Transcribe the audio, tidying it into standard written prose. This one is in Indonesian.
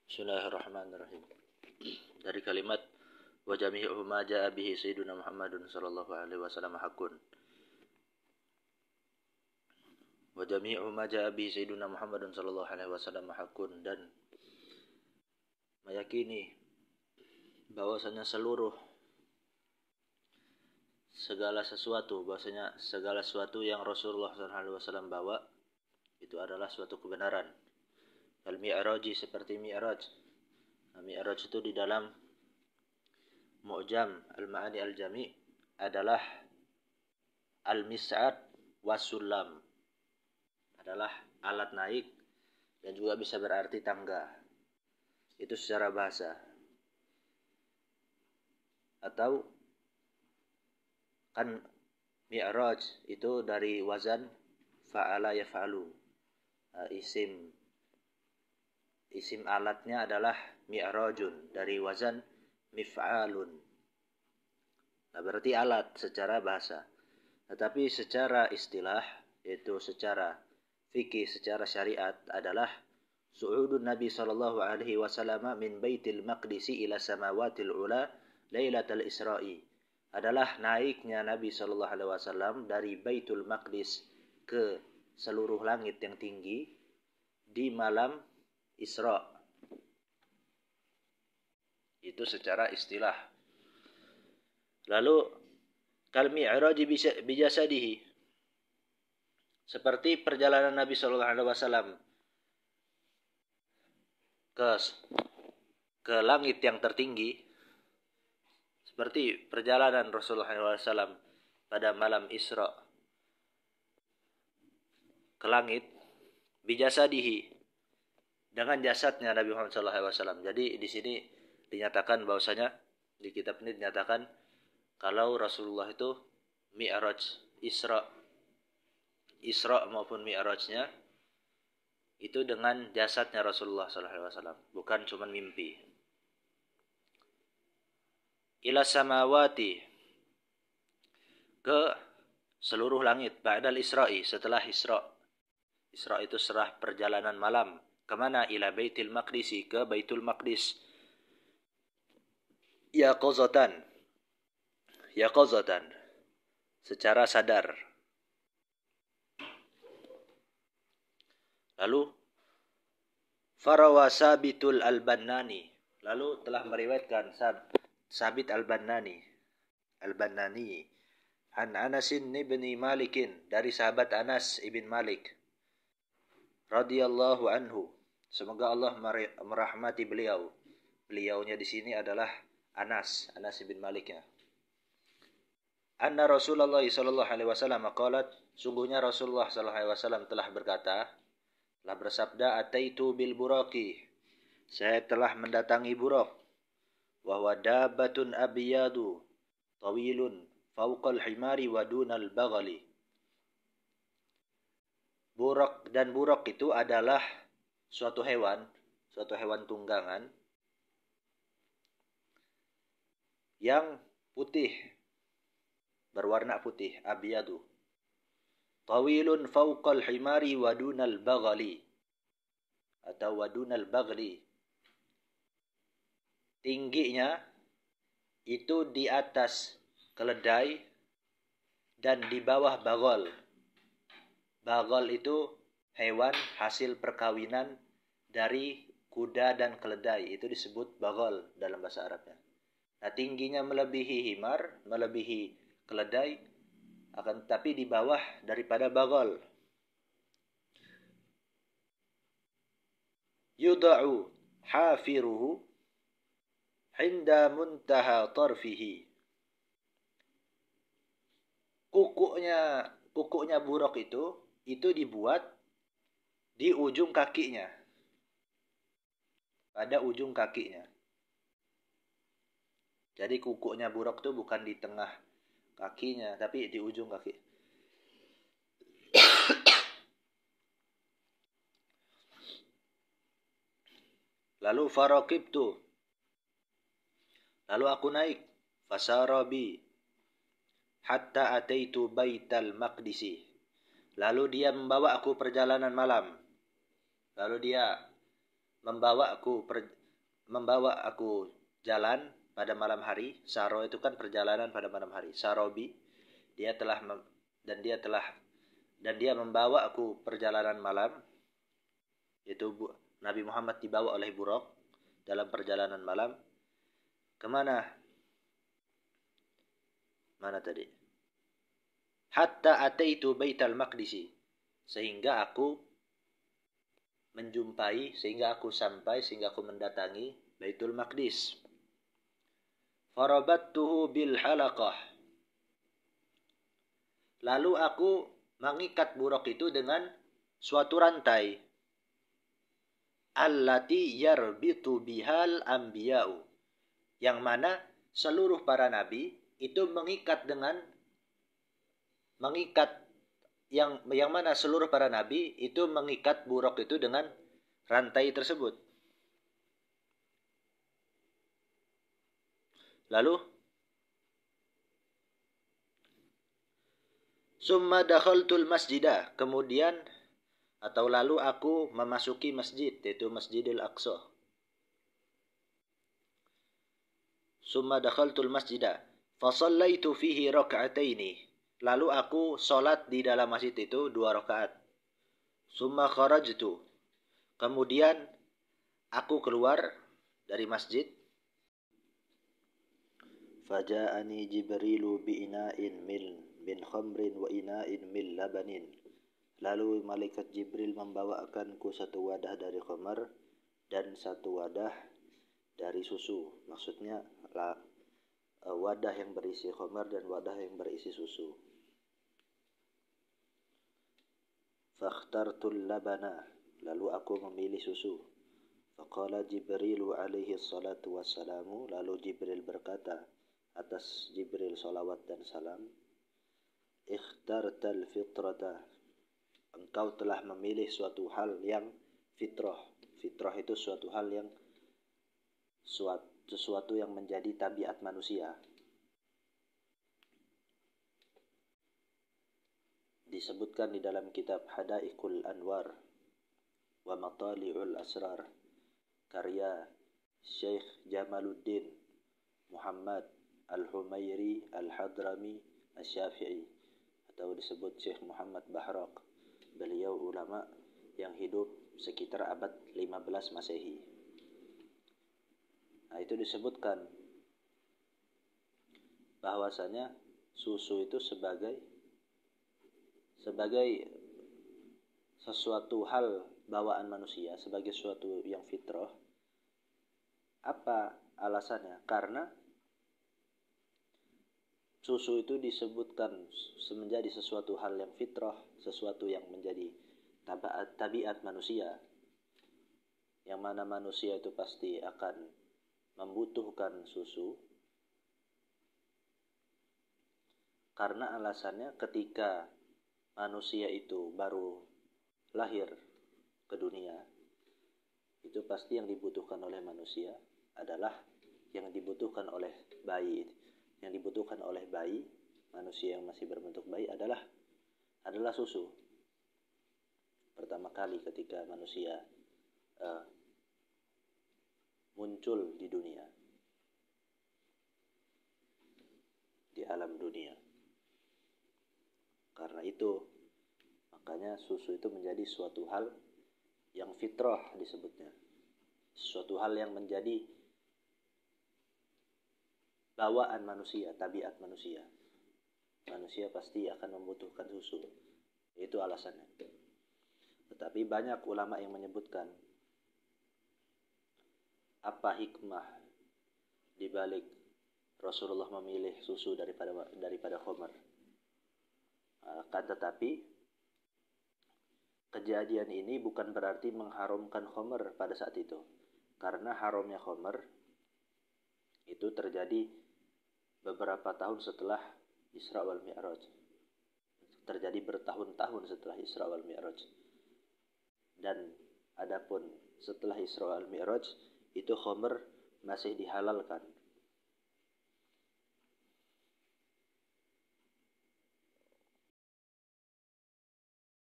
Bismillahirrahmanirrahim. Dari kalimat wa jami'u ma jaa bihi sayyiduna Muhammadun sallallahu alaihi wasallam hakun. Wa jami'u ma jaa bihi sayyiduna Muhammadun sallallahu alaihi wasallam hakun, dan meyakini bahwasanya segala sesuatu yang Rasulullah sallallahu alaihi wasallam bawa itu adalah suatu kebenaran. Al-Mi'raji, seperti Mi'raj. Mi'raj itu di dalam Mu'jam Al-Ma'ani Al-Jami' adalah Al-Mis'ad was-Sulam. Adalah alat naik dan juga bisa berarti tangga. Itu secara bahasa. Atau kan Mi'raj itu dari wazan fa'ala yaf'alu. Isim alatnya adalah mi'rajun, dari wazan mif'alun. Nah, berarti alat secara bahasa. Tetapi secara istilah, yaitu secara fikih, secara syariat, adalah su'udun Nabi sallallahu alaihi wasallam min Baitil Maqdisi ila samawatil ula lailatal Isra'i. Adalah naiknya Nabi sallallahu alaihi wasallam dari Baitul Maqdis ke seluruh langit yang tinggi di malam Isra. Itu secara istilah. Lalu kal mi'raji bijasadihi, seperti perjalanan Nabi sallallahu alaihi wasallam ke langit yang tertinggi, seperti perjalanan Rasulullah SAW pada malam Isra ke langit, bijasadihi, dengan jasadnya Nabi Muhammad SAW. Jadi di sini dinyatakan bahwasanya, di kitab ini dinyatakan kalau Rasulullah itu Mi'raj, Isra maupun Mi'rajnya itu dengan jasadnya Rasulullah SAW, bukan cuma mimpi. Ila samawati, ke seluruh langit, ba'dal Isra'i, setelah Isra. Isra itu serah perjalanan malam. Kemana? Ila Baitul Maqdisi, ke Baitul Maqdis. Yaqazatan, secara sadar. Lalu farawa Sabitul Al-Bannani, lalu telah meriwayatkan Sabit Al-Bannani an Anas ibn Malik, dari sahabat Anas ibn Malik radhiyallahu anhu, semoga Allah merahmati beliau. Beliaunya di sini adalah Anas ibn Malik ya. Anna Rasulullah sallallahu alaihi wasallam qalat, sungguhnya Rasulullah sallallahu alaihi wasallam telah berkata, telah bersabda, ataitu bil buraqi, saya telah mendatangi Buraq, wa huwa dabbatun abyadu tawilun fawqal himari wa dunal baghali. Buraq itu adalah suatu hewan tunggangan yang putih, berwarna putih, abyadu. Tawilun fawqal himari wa dunal baghali, atau wadunal baghli. Tingginya itu di atas keledai dan di bawah baghal. Baghal itu hewan hasil perkawinan dari kuda dan keledai. Itu disebut baghal dalam bahasa Arabnya. Nah, tingginya melebihi himar, melebihi keledai, akan tapi di bawah daripada baghal. Yuda'u hafiruhu hinda muntaha tarfihi. Kukuknya buraq itu dibuat di ujung kakinya, pada ujung kakinya. Jadi kukuknya buraq itu bukan di tengah kakinya, tapi di ujung kaki. Lalu faraqibtu, lalu aku naik, fasarabi hatta ataitu Baital Maqdisi. Lalu dia membawa aku perjalanan malam. Lalu dia membawa aku jalan pada malam hari. Saro itu kan perjalanan pada malam hari. Sarobi, dan dia membawa aku perjalanan malam. Itu Nabi Muhammad dibawa oleh buraq dalam perjalanan malam. Kemana? Mana tadi? Hatta ataitu Baitul Maqdisi. Sehingga aku mendatangi Baitul Maqdis. Farabattuhu bil halaqah. Lalu aku mengikat buraq itu dengan suatu rantai. Allati yarbitu bihal anbiya'u. Yang mana seluruh para nabi itu yang mana seluruh para nabi itu mengikat buraq itu dengan rantai tersebut. Lalu summa dakhaltul masjidah, lalu aku memasuki masjid, yaitu Masjidil Aqsa. Summa dakhaltul masjidah fa shallaitu fihi raka'ataini. Lalu aku salat di dalam masjid itu 2 rakaat. Summa kharajtu. Kemudian aku keluar dari masjid. Faja'ani Jibrilu bi ina'in min khamrin wa ina'in min labanin. Lalu malaikat Jibril membawakanku satu wadah dari khamar dan satu wadah dari susu. Maksudnya wadah yang berisi khamar dan wadah yang berisi susu. Fakhtartul labana. Lalu aku memilih susu. Faqala Jibrilu alaihi salatu wassalamu. Lalu Jibril berkata, atas Jibril salawat dan salam, ikhtartal fitrata. Engkau telah memilih suatu hal yang fitrah. Fitrah itu sesuatu yang menjadi tabiat manusia. Disebutkan di dalam kitab Hadaiqul Anwar wa Matali'ul Asrar karya Syekh Jamaluddin Muhammad Al-Humairi Al-Hadrami Asy-Syafi'i, atau disebut Syekh Muhammad Bahraq. Beliau ulama yang hidup sekitar abad 15 Masehi. Nah, itu disebutkan bahwasanya susu itu sebagai sesuatu hal bawaan manusia, sebagai sesuatu yang fitrah. Apa alasannya? Karena susu itu disebutkan menjadi sesuatu hal yang fitrah, sesuatu yang menjadi tabiat manusia, yang mana manusia itu pasti akan membutuhkan susu. Karena alasannya ketika manusia itu baru lahir ke dunia, itu pasti yang dibutuhkan oleh manusia adalah yang dibutuhkan oleh bayi. Yang dibutuhkan oleh bayi, manusia yang masih berbentuk bayi adalah susu. Pertama kali ketika manusia muncul di dunia, di alam dunia. Karena itu, makanya susu itu menjadi suatu hal yang fitrah disebutnya. Suatu hal yang menjadi bawaan manusia, tabiat manusia. Manusia pasti akan membutuhkan susu. Itu alasannya. Tetapi banyak ulama yang menyebutkan apa hikmah di balik Rasulullah memilih susu daripada khamar. Kan tetapi kejadian ini bukan berarti mengharamkan khamar pada saat itu. Karena haramnya khamar itu terjadi beberapa tahun setelah Isra wal Mi'raj. Terjadi bertahun-tahun setelah Isra wal Mi'raj. Dan adapun setelah Isra wal Mi'raj itu khamar masih dihalalkan.